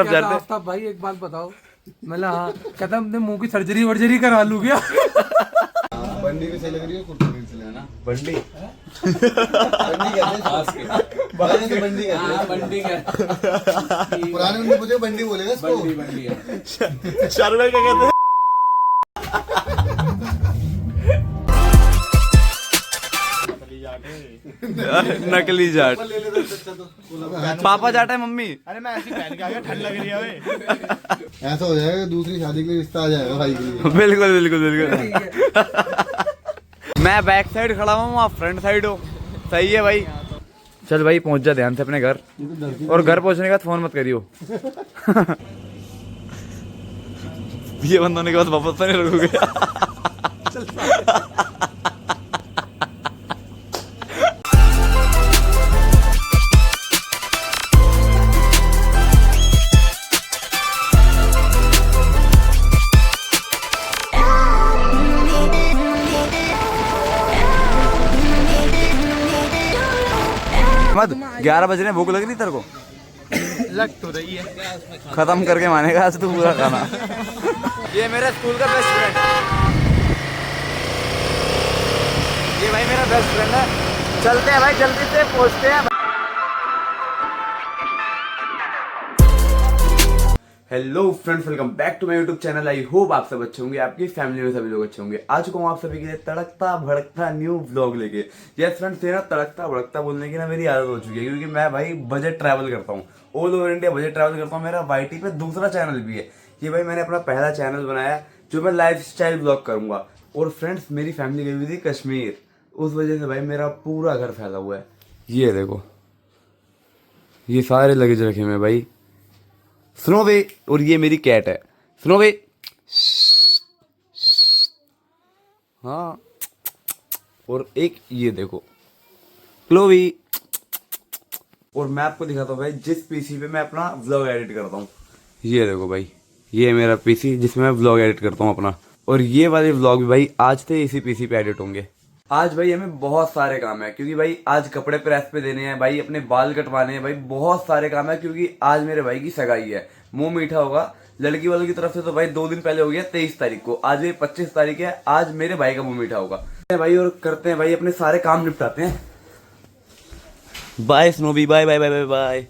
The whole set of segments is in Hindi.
तरफ जा रहे थे। आफ्ताब भाई एक बात बताओ, मतलब हाँ कहता अपने मुंह की सर्जरी वर्जरी करा लूँ क्या? बंडी भी सही लग रही है, कुर्ता भी सही लग रहा है। बंडी बंडी कहते हैं, पुराने तो बंडी कहते हैं। बंडी क्या पुराने उनसे पूछो, बंडी बोलेगा इसको। बंडी है। शाहरुख खान क्या कहते हैं? नकली जाट। पापा जाट है मम्मी। अरे मैं ऐसी पहन के आ गया, ठंड लग रही है। ऐसा हो जाएगा, दूसरी शादी के लिए रिश्ता आ जाएगा भाई के लिए। बिल्कुल बिल्कुल बिल्कुल। मैं बैक साइड खड़ा हूँ, आप फ्रंट साइड हो। सही है भाई। चल भाई पहुंच जा ध्यान से अपने घर, और घर पहुंचने के बाद फोन मत करियो। ये बंद होने के बाद वापस तो नहीं रुकोगे? मत 11 बज रहे हैं, भूख लग रही तेरे को? लग तो रही है। खत्म करके मानेगा आज तू पूरा खाना। ये मेरा स्कूल का बेस्ट फ्रेंड, ये भाई मेरा बेस्ट फ्रेंड है। चलते हैं भाई, जल्दी से पहुंचते हैं। Hello friends, welcome back to my YouTube channel. I hope आप सब अच्छे होंगे, आपकी फैमिली में सभी लोग अच्छे होंगे। आज को आप सभी के लिए तड़कता भड़कता न्यू व्लॉग लेके। यस फ्रेंड्स, ना तड़कता भड़कता बोलने की ना मेरी आदत हो चुकी है, क्योंकि मैं भाई बजट ट्रैवल करता हूँ, all over India budget travel करता हूँ। मेरा वाईटी पे दूसरा चैनल भी है। ये भाई मैंने अपना पहला चैनल बनाया जो मैं लाइफ स्टाइल ब्लॉग करूंगा। और फ्रेंड्स, मेरी फैमिली गई हुई थी कश्मीर, उस वजह से भाई मेरा पूरा घर फैला हुआ है। ये देखो, ये सारे लगेज रखे हुए हैं भाई। सुनो बे, और ये मेरी कैट है। सुनो बे। हाँ, और एक ये देखो क्लोवी। और मैं आपको दिखाता हूँ भाई जिस पीसी पे मैं अपना व्लॉग एडिट करता हूँ। ये देखो भाई, ये मेरा पीसी जिसमें मैं व्लॉग एडिट करता हूँ अपना। और ये वाले व्लॉग भी भाई आज से इसी पीसी पे एडिट होंगे। आज भाई हमें बहुत सारे काम है, क्योंकि भाई आज कपड़े प्रेस पे देने हैं भाई, अपने बाल कटवाने हैं भाई, बहुत सारे काम है। क्योंकि आज मेरे भाई की सगाई है। मुंह मीठा होगा लड़की वालों की तरफ से तो भाई 2 दिन पहले हो गया, 23 तारीख को। आज ये 25 तारीख है, आज मेरे भाई का मुंह मीठा होगा भाई। और करते हैं भाई अपने सारे काम निपटाते हैं। Bye Snobby, bye bye bye bye bye.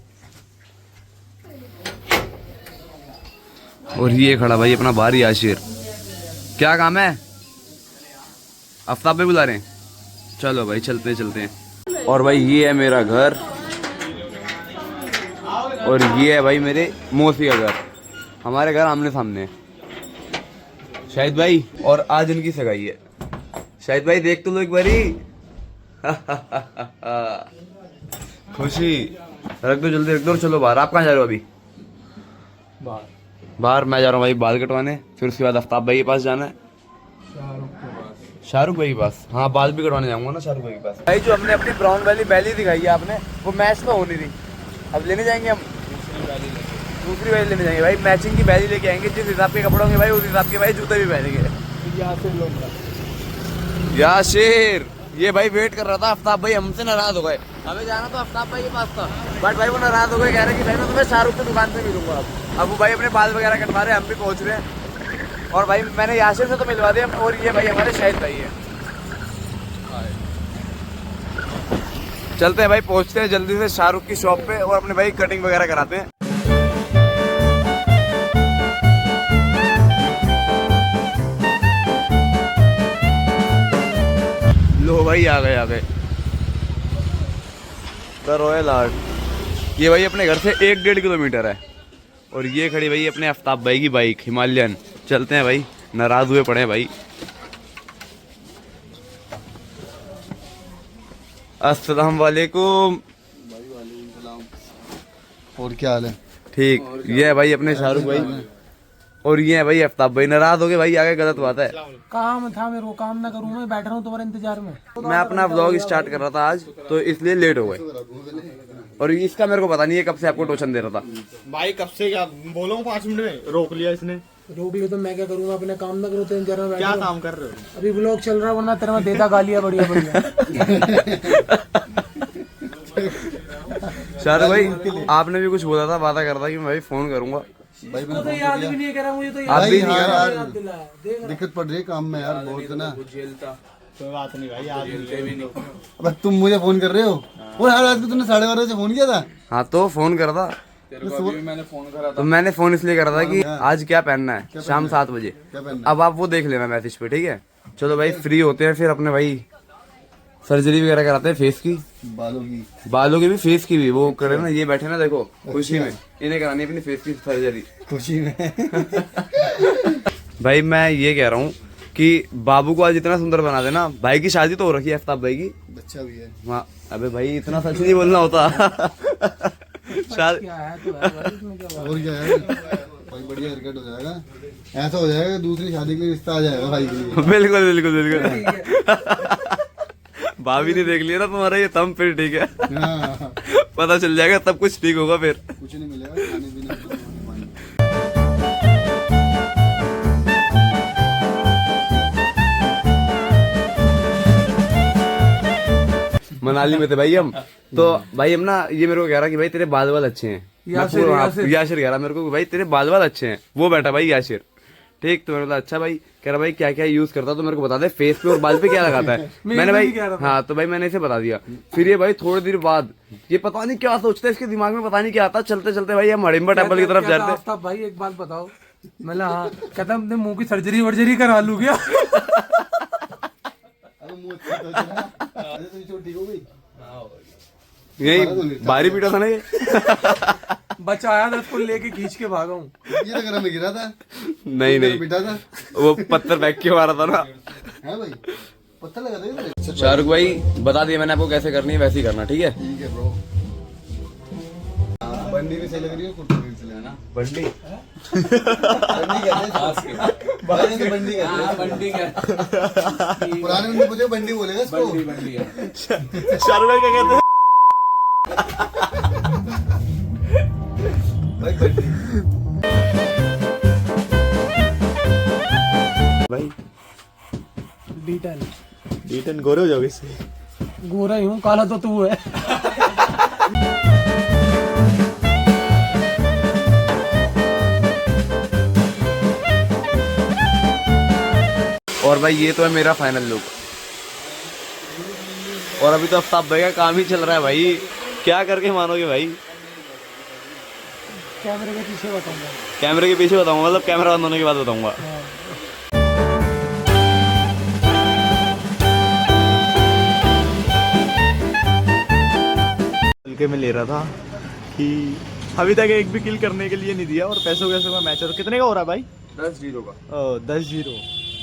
और ये खड़ा भाई अपना भारी आशिर। क्या काम है? आफ्ताब पे बुला रहे हैं, चलो भाई चलते चलते हैं। और भाई ये है मेरा घर, और ये है भाई मेरे मौसी का घर। हमारे घर आमने सामने है। शाहिद भाई, और आज इनकी सगाई है। शाहिद भाई देख तो लो एक बारी। खुशी रख दो, जल्दी रख दो। चलो बाहर। आप कहाँ जा रहे हो अभी? बाहर मैं जा रहा हूँ भाई बाल कटवाने, फिर उसके बाद आफ्ताब भाई के पास जाना है। शाहरुख भाई के पास, हाँ बाल भी कटवाने जाऊंगा ना शाहरुख भाई के पास। भाई जो हमने अपनी ब्राउन वाली बैली दिखाई है आपने, वो मैच तो हो नहीं रही। अब लेने जाएंगे हम दूसरी बैली लेने जाएंगे भाई। मैचिंग की बैली लेके आएंगे, जिस हिसाब के कपड़े होंगे भाई उस हिसाब के भाई जूते भी पहनेंगे। याशिर ये भाई वेट कर रहा था, आफ्ताब भाई हमसे नाराज हो गए। हमें जाना तो आफ्ताब भाई के पास था, बट भाई वो नाराज हो गए, कह रहे कि भाई मैं तुम्हें शाहरुख की दुकान पे मिलूंगा। अब वो भाई अपने बाल वगैरह कटवा रहे हैं, हम भी पहुंच रहे हैं। और भाई मैंने याशिर से तो मिलवा दिया। और ये भाई हमारे शाहिद भाई है। चलते हैं भाई, पहुंचते हैं जल्दी से शाहरुख की शॉप पे और अपने भाई कटिंग वगैरह कराते हैं। लो भाई आ गए द रॉयल आर्ट। ये भाई अपने घर से 1-1.5 किलोमीटर है। और ये खड़ी भाई अपने आफ्ताब भाई की बाइक हिमालयन। चलते हैं भाई, नाराज हुए पड़े हैं भाई। अस्सलाम वालेकुम। और क्या हाल है? ठीक। ये है भाई अपने शाहरुख भाई, और ये है भाई आफ्ताब भाई। नाराज हो गए भाई, आगे गलत बात है। काम था मेरे को, काम ना करूँ मैं बैठ रहा हूँ तुम्हारे इंतजार में। मैं अपना व्लॉग स्टार्ट कर रहा था आज, तो इसलिए लेट हो गए। और इसका मेरे को पता नहीं है कब से आपको टोचन दे रहा था भाई। कब से क्या बोलो, 5 मिनट में रोक लिया इसने। रोक लिया तो मैं क्या करूँगा? अपने काम ना करो तो इंतजार में क्या बैठो। काम कर रहे हो? अभी ब्लॉग चल रहा है, वरना तेरे में देता गालियाँ बढ़िया बढ़िया। शाहरुख भाई आपने भी कुछ बोला था, वादा करता कि मैं भाई फोन करूंगा। भाई तो याद भी नहीं करा मुझे, तो आप भी नहीं हाँ करा। यार, दिक्कत पड़ रही है काम में यार बहुत ना। कोई बात नहीं भाई, याद नहीं। अब तुम मुझे फोन कर रहे हो, और हर रात को तुमने 12:30 बजे फोन किया था। हाँ तो फोन करता, तो मैंने फोन इसलिए करा था कि आज क्या पहनना है शाम 7 बजे। क्या पहनना अब आप वो देख लेना मैसेज पे, ठीक है। चलो भाई फ्री होते हैं फिर अपने भाई सर्जरी वगैरह कराते हैं फेस की, बालों की भी फेस की भी। वो करे ना, ये बैठे ना देखो खुशी में, इन्हें करानी है अपनी फेस की सर्जरी खुशी में। भाई मैं ये कह रहा हूँ कि बाबू को आज इतना सुंदर बना देना। भाई की शादी तो हो रखी है आफ्ताब भाई की, बच्चा भी है। हाँ अबे भाई इतना सच नहीं बोलना होता। शादी क्या है तो है भाई, इसमें क्या बात और क्या है भाई, बढ़िया हेयरकट हो जाएगा। ऐसा हो जाएगा दूसरी शादी के लिए रिश्ता आ जाएगा भाई के लिए। बिल्कुल बिल्कुल बिल्कुल। भाभी ने देख लिया ना तुम्हारा ये तम, फिर ठीक है। हाँ, पता चल जाएगा तब कुछ ठीक होगा फिर। कुछ नहीं मिलेगा खाने पीने को। मनाली में थे भाई हम, तो भाई हम ना, ये मेरे को कह रहा कि भाई तेरे बाल वाल अच्छे हैं। यासिर, याशिर कह रहा मेरे को भाई तेरे बाल वाल अच्छे हैं। वो बैठा भाई याशिर, ठीक। तो मैंने बोला अच्छा भाई। कह रहा भाई क्या क्या यूज करता तो मेरे को बता दे, फेस पे और बाल पे क्या लगाता है। मैंने भाई हाँ, तो भाई मैंने इसे बता दिया। फिर ये भाई थोड़ी देर बाद ये पता नहीं क्या सोचता है, इसके दिमाग में पता नहीं क्या आता। चलते चलते भाई हम हडिम्बा टेम्पल की तरफ जाते। आफ्ताब भाई एक बात बताओ, मतलब हाँ कहता अपने मुंह की सर्जरी वर्जरी करा लूं क्या? अरे मुंह अच्छा तो चला। अरे तो चोट ठीक हो गई। यही भारी पीटा था ना ये। बचाया था उसको, लेके खींच के भागा हूँ। ये तो घर में गिरा था। नहीं नहीं, पिटा था। वो पत्थर फेंक के मारा था ना। है भाई, पत्थर लगा था इधर। शाहरुख भाई बता दिया मैंने आपको कैसे करनी है, वैसे ही करना, ठीक है। ठीक है ब्रो। बंडी भी सही लग रही है, कुर्ती भी सही लग रही है ना। बंडी बंडी कहते हैं भाई, तो बंडी कहते हैं। बंडी क्या? पुराने बंदी पूछे बंडी बोलेगा इसको। बंडी है। शाहरुख भाई क्या कहते हैं? भाई बंडी। भाई डीटन गोरे हो जाओगे इससे। गोरा ही हूँ, काला तो तू है। और भाई ये तो है मेरा फाइनल लुक। और अभी तो आफ्ताब भाई का काम ही चल रहा है भाई, क्या करके मानोगे भाई। कैमरे के पीछे बताऊंगा। कैमरे के पीछे बताऊंगा, मतलब कैमरा बंद होने के बाद बताऊंगा। हल्के में ले रहा था कि अभी तक एक भी किल करने के लिए नहीं दिया, और पैसों का मैच है। कितने का हो रहा है भाई? 10-0 का। 10-0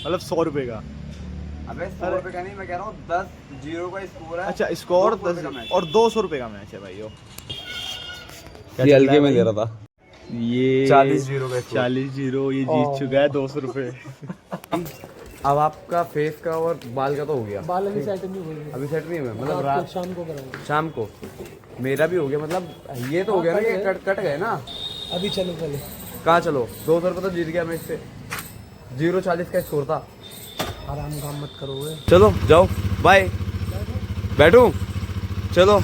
मतलब 100 रुपए का। अबे 100 रुपए का नहीं, मैं कह रहा हूँ 10-0 का स्कोर है। अच्छा स्कोर 200 रुपए का 10 मैच। और 200 रुपए का मैच है भाई। वो ये हल्के में ले रहा था। ये 40-0 का स्कोर। 40-0 ये जीत चुका है 200 रुपए। अब आपका फेस का और बाल का तो हो गया। बाल अभी सेट नहीं हुए, अभी सेट नहीं हुआ, मतलब रात शाम को कराऊंगा। शाम को। मेरा भी हो गया, मतलब ये तो हो गया ना कि कट गए ना। अभी चलो पहले। कहाँ चलो, 200 रुपये तो जीत गया मैं इससे। 0-40 का स्कोर था। आराम काम मत करोगे। चलो जाओ, बाय। बैठू, चलो।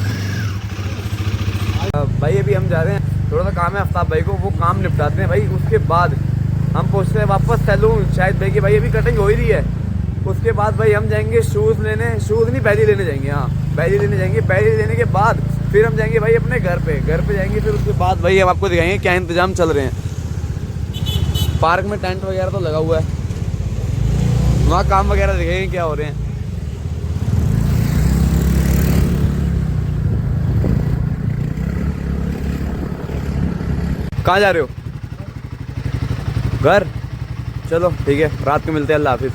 भाई अभी हम जा रहे हैं, थोड़ा सा काम है आफ्ताब भाई को, वो काम निपटाते हैं भाई। उसके बाद हम पहुँचते हैं वापस सैलून। शायद भाई की भाई अभी कटिंग हो ही रही है। उसके बाद भाई हम जाएंगे शूज़ लेने, शूज़ नहीं बैली लेने जाएंगे। हाँ बैली लेने जाएंगे। बैली लेने के बाद फिर हम जाएंगे भाई अपने घर पे जाएंगे। फिर उसके बाद भाई हम आपको दिखाएंगे क्या इंतजाम चल रहे हैं। पार्क में टेंट वगैरह तो लगा हुआ है, वहाँ काम वगैरह दिखाएंगे क्या हो रहे हैं। कहाँ जा रहे हो? घर? चलो ठीक है, रात को मिलते हैं। अल्लाह हाफिज।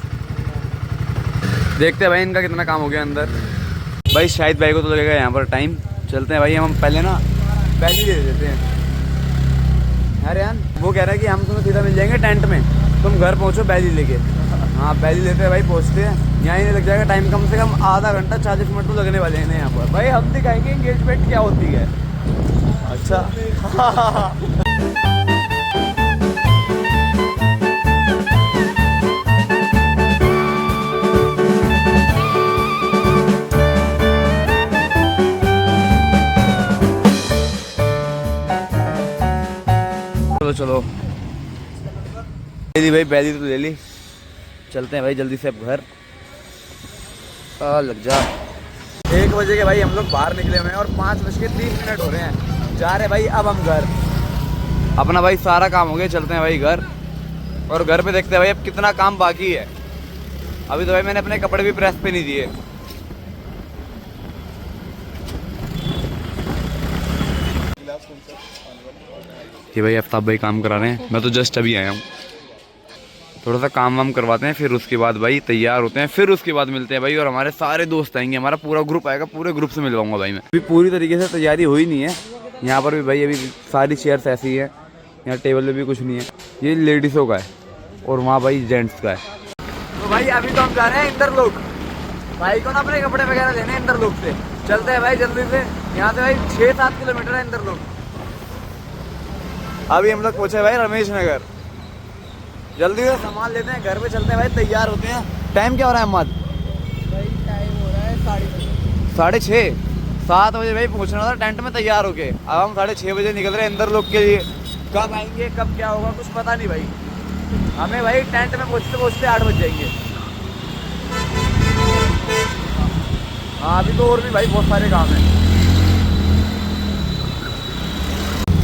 देखते हैं भाई इनका कितना काम हो गया अंदर। भाई शाहिद भाई को तो लगेगा यहाँ पर टाइम। चलते हैं भाई, हम पहले ना बैली ले देते हैं। अरे यार वो कह रहा है कि हम तुम्हें सीधा मिल जाएंगे टेंट में, तुम घर पहुँचो बैली लेके। हाँ बैली लेते हैं भाई, पहुँचते हैं। यहाँ ही नहीं लग जाएगा टाइम, कम से कम आधा घंटा 40 मिनट तो लगने वाले हैं यहाँ पर। भाई हम दिखाएंगे एंगेजमेंट क्या होती है। अच्छा चलो ले ली भाई, बैली तो ले ली। चलते हैं भाई जल्दी से अब घर। लग जा 1 बजे के भाई हम लोग बाहर निकले हुए हैं और 5:30 हो रहे हैं। जा रहे भाई अब हम घर। अपना भाई सारा काम हो गया, चलते हैं भाई घर। और घर पे देखते हैं भाई अब कितना काम बाकी है। अभी तो भाई मैंने अपने कपड़े भी प्रेस पे नहीं दिए। ये भाई आफ्ताब भाई काम करा रहे हैं, मैं तो जस्ट अभी आया हूँ। थोड़ा सा काम वाम करवाते हैं, फिर उसके बाद भाई तैयार होते हैं, फिर उसके बाद मिलते हैं भाई। और हमारे सारे दोस्त आएंगे, हमारा पूरा ग्रुप आएगा, पूरे ग्रुप से मिलवाऊंगा भाई मैं। अभी पूरी तरीके से तैयारी हुई नहीं है। यहाँ पर भी भाई अभी सारी चेयर्स ऐसी ही है, यहाँ टेबल पे भी कुछ नहीं है। ये लेडीज़ों का है और वहाँ भाई जेंट्स का है। तो भाई अभी तो हम जा रहे हैं इंदरलोक। भाई को ना अपने कपड़े वगैरह लेने इंदरलोक से। चलते हैं भाई जल्दी से, यहाँ से भाई 6-7 किलोमीटर है इंदरलोक। अभी हम लोग पहुँचे भाई रमेश नगर। जल्दी से सामान लेते हैं, घर पे चलते हैं भाई, तैयार होते हैं। टाइम क्या हो रहा है अहमद? भाई टाइम हो रहा है 6:30। 6:30। 7 बजे भाई पहुँचना था टेंट में तैयार होके। अब हम 6:30 बजे निकल रहे हैं इंदरलोक के लिए। कब आएंगे कब क्या होगा कुछ पता नहीं भाई। हमें भाई टेंट में पहुँचते पहुँचते 8 बज जाएंगे। हाँ अभी तो और भी भाई बहुत सारे काम हैं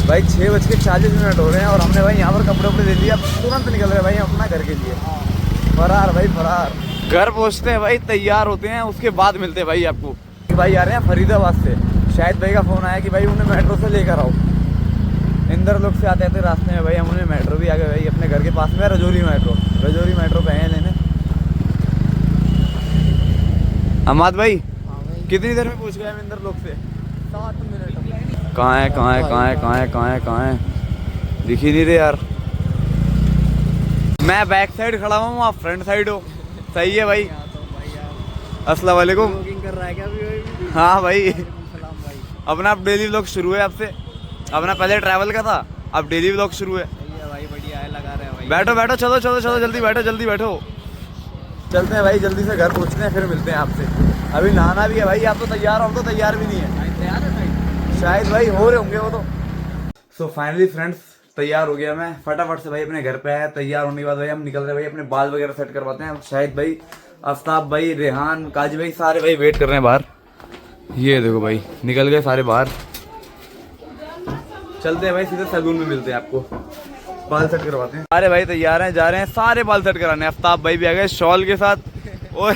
भाई। 6:40 हो रहे हैं और हमने भाई यहाँ पर कपड़े वपड़े ले लिए। अब तुरंत निकल रहे हैं भाई अपना घर के लिए। फरार भाई फरार। घर पहुँचते हैं भाई, तैयार होते हैं, उसके बाद मिलते हैं भाई आपको। भाई आ रहे हैं फरीदाबाद से। शायद भाई का फ़ोन आया कि भाई उन्हें मेट्रो से लेकर आओ। इंदरलोक से आते आते रास्ते में भाई हम उन्हें मेट्रो भी आ गए भाई। अपने घर के पास में रजौरी मेट्रो पे हैं लेने। अहमद भाई कितनी देर में पहुँच गए हम इंदरलोक से? 7 मिनट। कहाँ है? दिख ही नहीं रहे यार। मैं बैक साइड खड़ा हूँ, आप फ्रंट साइड हो। सही है भाई। अस्सलाम वालेकुम। कर रहा है क्या अभी? हाँ भाई सलाम भाई। अपना अब डेली व्लॉग शुरू है आपसे। अपना पहले ट्रैवल का था, अब डेली व्लॉग शुरू है। सही है भाई, बढ़िया है, लगा रहे हैं भाई। बैठो चलो जल्दी बैठो। चलते हैं भाई जल्दी से घर पहुँचते हैं, फिर मिलते हैं आपसे। अभी नहाना भी है भाई। आप तो तैयार हो, हम तो तैयार भी नहीं है। तैयार है भाई? शायद भाई हो रहे होंगे वो तो। सो फाइनली फ्रेंड्स तैयार हो गया मैं। फटाफट से भाई अपने घर पे आया। तैयार होने के बाद भाई हम निकल रहे हैं भाई, अपने बाल वगैरह सेट करवाते हैं। शायद भाई आफ्ताब भाई, रेहान, काजी भाई सारे भाई वेट कर रहे हैं बाहर। ये देखो भाई निकल गए सारे बाहर। चलते हैं भाई सीधे सैलून में मिलते हैं आपको, बाल सेट करवाते हैं। सारे भाई तैयार हैं, जा रहे हैं सारे बाल सेट कराने। आफ्ताब भाई भी आ गए शॉल के साथ। और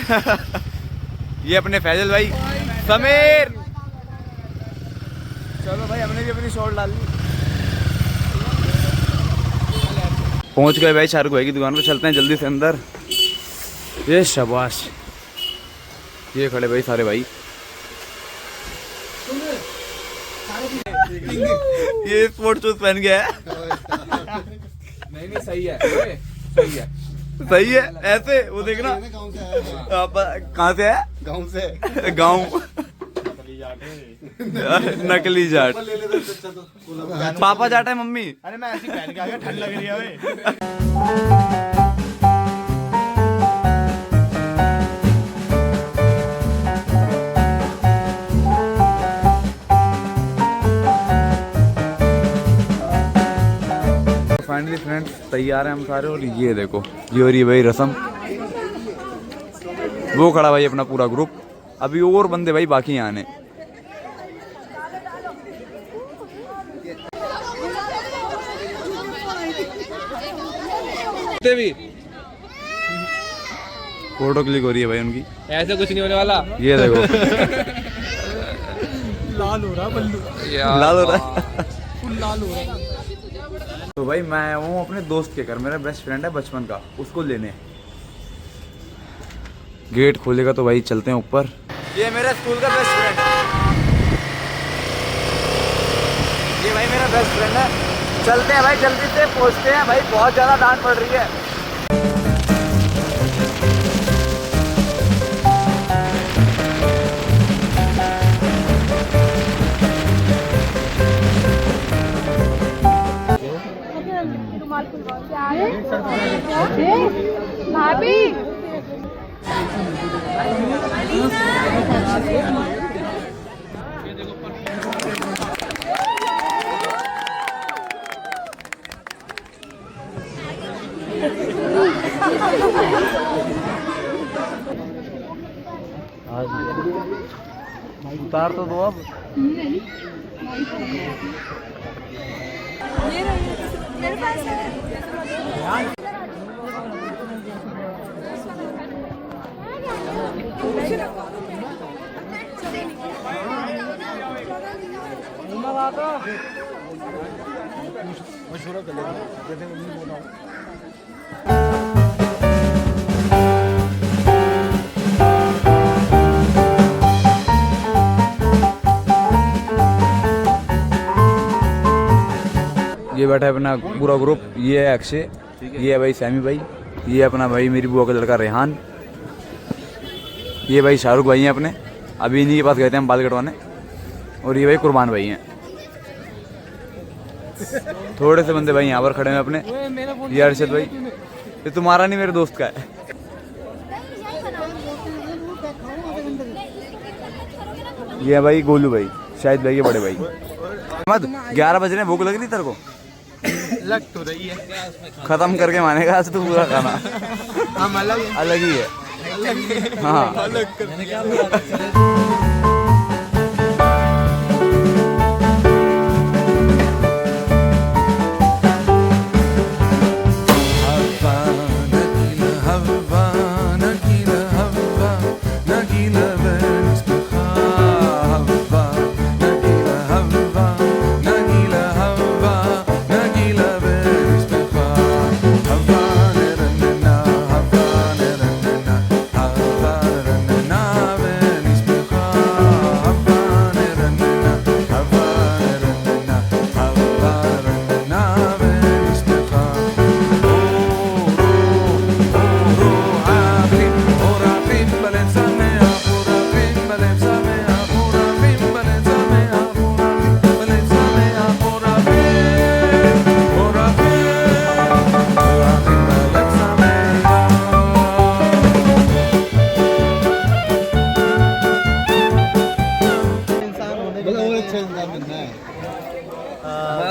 ये अपने फैजल भाई, समीर। चलो भाई हमने भी अपनी शॉल डाल ली। पहुंच गए भाई शाहरुख भाई की दुकान पे। चलते हैं जल्दी से अंदर। ये शाबाश, ये खड़े भाई सारे भाई। ये स्पोर्ट शूज पहन गया है। नहीं सही है, सही है। सही है ऐसे। वो देखना कहाँ से है? गाँव से। गाँव नकली जाट। पापा जाट है मम्मी। अरे मैं ऐसी पहन के आ गया, ठंड लग रही है। फाइनली फ्रेंड्स तैयार हैं हम सारे। और ये देखो ये हो रही है भाई रस्म। वो खड़ा भाई अपना पूरा ग्रुप। अभी और बंदे भाई बाकी हैं आने। फोटो क्लिक हो रही है भाई उनकी। ऐसे कुछ नहीं होने वाला। ये देखो लाल हो रहा बल्लू, लाल हो रहा है। फुल लाल हो रहा। तो भाई मैं हूँ अपने दोस्त के घर, मेरा बेस्ट फ्रेंड है बचपन का, उसको लेने। गेट खोलेगा तो भाई चलते हैं ऊपर। ये मेरा स्कूल का बेस्ट फ्रेंड है। ये भाई मेरा बेस्ट फ्रेंड है। चलते हैं भाई जल्दी से, पहुँचते हैं भाई, बहुत ज़्यादा डांट पड़ रही है। भाभी उतार तो दो अब। मेरे पास है। ये बैठा है अपना पूरा ग्रुप। ये है अक्षय, ये है भाई सैमी भाई, ये है अपना भाई मेरी बुआ का लड़का रेहान, ये भाई शाहरुख भाई हैं अपने, अभी इन्हीं के पास गए थे हम बाल कटवाने, और ये भाई कुर्बान भाई हैं। थोड़े से बंदे भाई यहाँ पर खड़े हैं अपने। ये अरशद भाई, ये तुम्हारा नहीं मेरे दोस्त का है। ये है भाई गोलू भाई, शाहिद भाई के बड़े भाई। मत 11 बज रहे हैं, भूख लग रही तेरे को? लग तो रही है। खत्म करके मानेगा आज तू पूरा खाना। हम अलग ही है। हाँ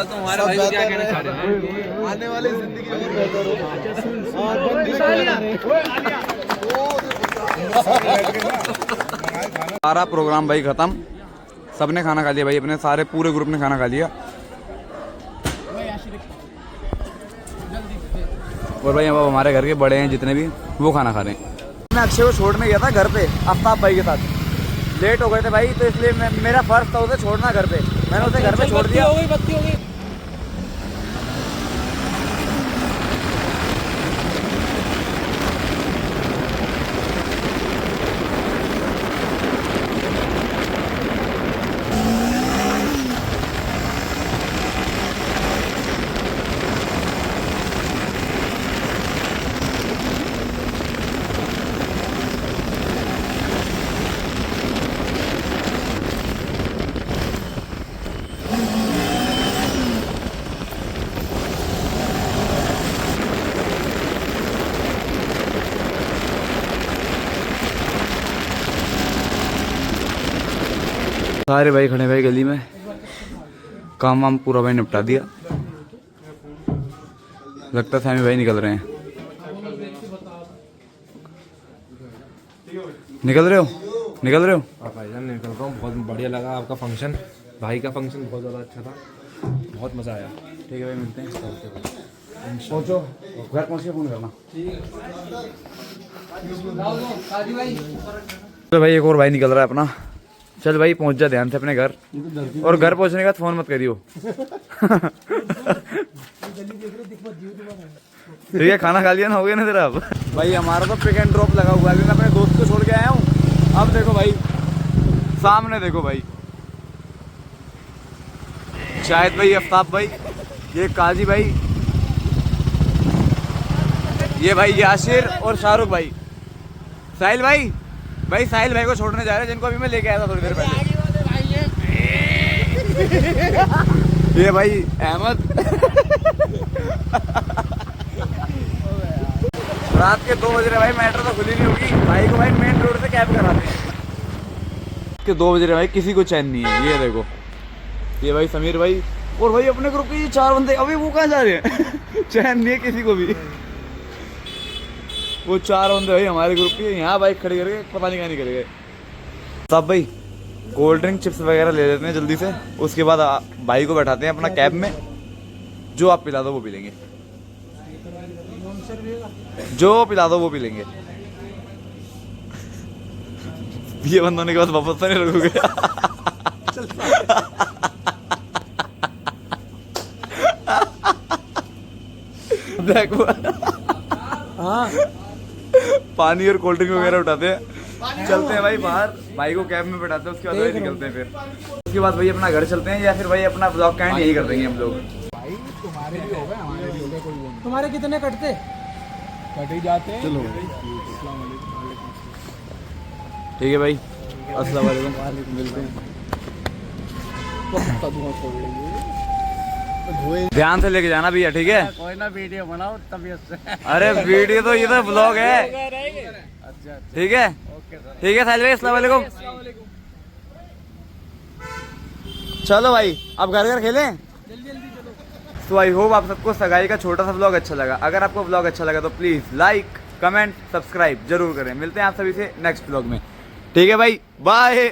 तुम्हारे भाई क्या कहना चाह रहे हैं? आने वाली जिंदगी और बेहतर हो। सारा प्रोग्राम भाई खत्म, सबने खाना खा लिया भाई, अपने सारे पूरे ग्रुप ने खाना खा लिया। और भाई अब हमारे घर के बड़े हैं जितने भी, वो खाना खा रहे हैं। मैं अक्षय को छोड़ने गया था घर पे आफ्ताब भाई के साथ, लेट हो गए थे भाई, तो इसलिए मेरा फर्ज था उसे छोड़ना घर पे, मैंने उसे घर पे छोड़ दिया। बत्ती हो गई। सारे भाई खड़े भाई गली में, काम वाम पूरा भाई निपटा दिया। लगता है सैमी भाई निकल रहे हैं। निकल रहे हो? भाईजान निकल रहा हूँ, बहुत बढ़िया लगा आपका फंक्शन, भाई का फंक्शन बहुत ज़्यादा अच्छा था, बहुत मज़ा आया। ठीक है भाई, मिलते हैं। पहुँचो, घर पहुँच के फोन करना। तो भाई एक और भाई निकल रहा है अपना, चल भाई पहुंच जा ध्यान से अपने घर, और घर पहुंचने के बाद फोन मत करियो। ठीक है, खाना खा लिया ना, हो गया ना तेरा? अब भाई हमारा तो पिक एंड ड्रॉप लगा हुआ है, मैं अपने दोस्त को छोड़ के आया हूँ। अब देखो भाई सामने देखो भाई, शाहिद भाई, आफ्ताब भाई, ये काजी भाई, ये भाई यासिर और शाहरुख भाई, साहिल भाई, भाई साहिल भाई को छोड़ने जा रहे हैं, जिनको अभी मैं लेके आया था थोड़ी देर पहले। ये भाई अहमद। रात के 2 बज रहे भाई, मेट्रो तो खुली नहीं होगी, भाई को भाई मेन रोड से कैब कराते हैं। के 2 बज रहे भाई, किसी को चैन नहीं है। ये देखो, ये भाई समीर भाई, और भाई अपने ग्रुप के ये 4 बंदे, अभी वो कहाँ जा रहे हैं? चैन नहीं है किसी को भी। वो 4 बंदे भाई हमारे ग्रुप के यहाँ बाइक खड़ी करके पता नहीं कहाँ निकल गए। साहब भाई कोल्ड ड्रिंक चिप्स वगैरह ले लेते हैं जल्दी से, उसके बाद भाई को बैठाते हैं अपना कैब में, जो आप पिला दो वो पी लेंगे, जो पिला दो वो पी लेंगे। ये बंद होने के बाद वापस तो नहीं रखोगे? देखो पानी और कोल्ड ड्रिंक वगैरह उठाते हैं, चलते हैं भाई बाहर, भाई को कैब में बैठाते हैं, उसके बाद भाई निकलते हैं। फिर उसके बाद भाई अपना घर चलते हैं, या फिर भाई अपना ब्लॉग का एंड यही कर देंगे हम लोग। तुम्हारे कितने कटते? कट ही जाते हैं। चलो ठीक है भाई, अस्सलाम वालेकुम, मिलते हैं। ध्यान से लेके जाना भैया, ठीक है? कोई ना वीडियो बनाओ तबीयत से। अरे वीडियो तो ये तो ब्लॉग है, ठीक है? ठीक है साहिल भाई, अस्सलाम वालेकुम। चलो भाई अब घर घर खेलें। तो आई होप आप सबको सगाई का छोटा सा ब्लॉग अच्छा लगा। अगर आपको ब्लॉग अच्छा लगा तो प्लीज लाइक कमेंट सब्सक्राइब जरूर करें। मिलते हैं आप सभी से नेक्स्ट ब्लॉग में, ठीक है भाई, बाय।